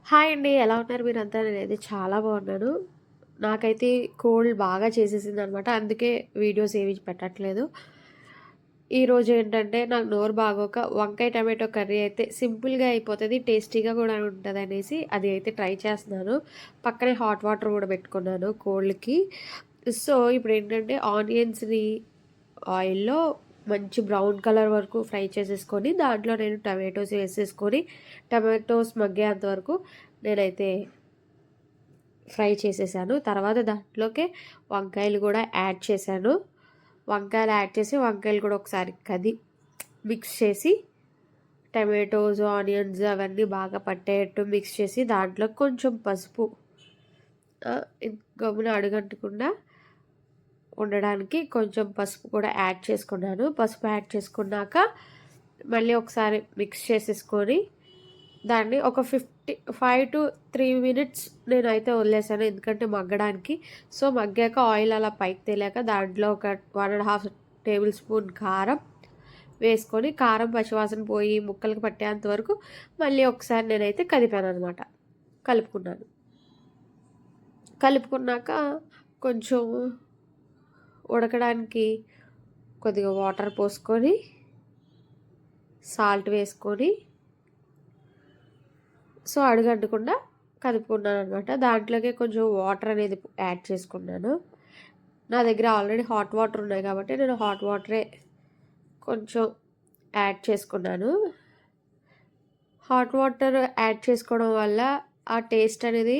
Hi అండి. ఎలా ఉన్నారు మీరంతా? నేనైతే చాలా బాగున్నాను. నాకైతే కోల్డ్ బాగా చేసేసిందనమాట. అందుకే వీడియోస్ ఏవి పెట్టట్లేదు. ఈరోజు ఏంటంటే నాకు నోరు బాగోక వంకాయ టమాటో కర్రీ అయితే సింపుల్‌గా అయిపోతది. టేస్టీగా కూడా ఉంటదనేసి అది అయితే ట్రై చేస్తున్నాను. పక్కనే హాట్ వాటర్ కూడా పెట్టుకున్నాను కోల్డ్‌కి. సో, ఇప్పుడేంటంటే ఆనియన్స్‌ని ఆయిల్‌లో మంచి బ్రౌన్ కలర్ వరకు ఫ్రై చేసేసుకొని, దాంట్లో నేను టమాటోస్ వేసేసుకొని, టమాటోస్ మగ్గేంత వరకు నేనైతే ఫ్రై చేసేసాను. తర్వాత దాంట్లోకే వంకాయలు కూడా యాడ్ చేశాను. వంకాయలు యాడ్ చేసి, వంకాయలు కూడా ఒకసారి మిక్స్ చేసి, టమాటోస్, ఆనియన్స్ అవన్నీ బాగా పట్టేటట్టు మిక్స్ చేసి, దాంట్లో కొంచెం పసుపు గమ్మున అడుగంటకుండా ఉండడానికి కొంచెం పసుపు కూడా యాడ్ చేసుకున్నాను. పసుపు యాడ్ చేసుకున్నాక మళ్ళీ ఒకసారి మిక్స్ చేసేసుకొని దాన్ని ఒక 5 to 3 మినిట్స్ నేనైతే వదిలేసాను. ఎందుకంటే మగ్గడానికి. సో, మగ్గాక ఆయిల్ అలా పైకి తేలాక దాంట్లో ఒక 1½ టేబుల్ స్పూన్ కారం వేసుకొని, కారం పచ్చివాసన పోయి ముక్కలకి పట్టేంత వరకు మళ్ళీ ఒకసారి నేనైతే కదిపాననమాట. కలుపుకున్నాక కొంచెం ఉడకడానికి కొద్దిగా వాటర్ పోసుకొని, సాల్ట్ వేసుకొని, సో అడుగంటకుండా కలుపుకున్నాను అనమాట. దాంట్లోకి కొంచెం వాటర్ అనేది యాడ్ చేసుకున్నాను. నా దగ్గర ఆల్రెడీ హాట్ వాటర్ ఉన్నాయి కాబట్టి నేను హాట్ వాటరే కొంచెం యాడ్ చేసుకున్నాను. హాట్ వాటర్ యాడ్ చేసుకోవడం వల్ల ఆ టేస్ట్ అనేది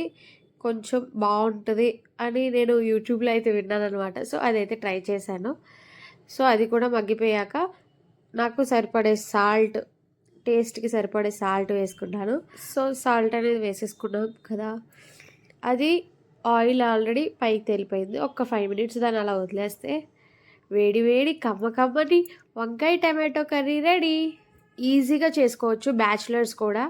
కొంచెం బాగుంటుంది అని నేను యూట్యూబ్లో అయితే విన్నాను అనమాట. సో అదైతే ట్రై చేశాను. సో అది కూడా మగ్గిపోయాక నాకు సరిపడే టేస్ట్కి సరిపడే సాల్ట్ వేసుకున్నాను. సో సాల్ట్ అనేది వేసేసుకున్నాం కదా, అది ఆయిల్ ఆల్రెడీ పైకి తేలిపోయింది. ఒక 5 మినిట్స్ దాన్ని అలా వదిలేస్తే వేడి వేడి కమ్మని వంకాయ టమాటో కర్రీ రెడీ. ఈజీగా చేసుకోవచ్చు బ్యాచిలర్స్ కూడా.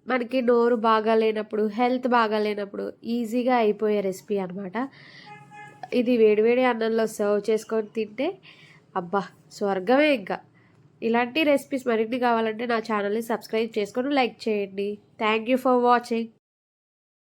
మనకి నోరు బాగాలేనప్పుడు, హెల్త్ బాగాలేనప్పుడు ఈజీగా అయిపోయే రెసిపీ అనమాట. ఇది వేడివేడి అన్నంలో సర్వ్ చేసుకొని తింటే అబ్బా స్వర్గమే ఇంకా. ఇలాంటి రెసిపీస్ మరిన్ని కావాలంటే నా ఛానల్ని సబ్స్క్రైబ్ చేసుకొని లైక్ చేయండి. Thank you for watching.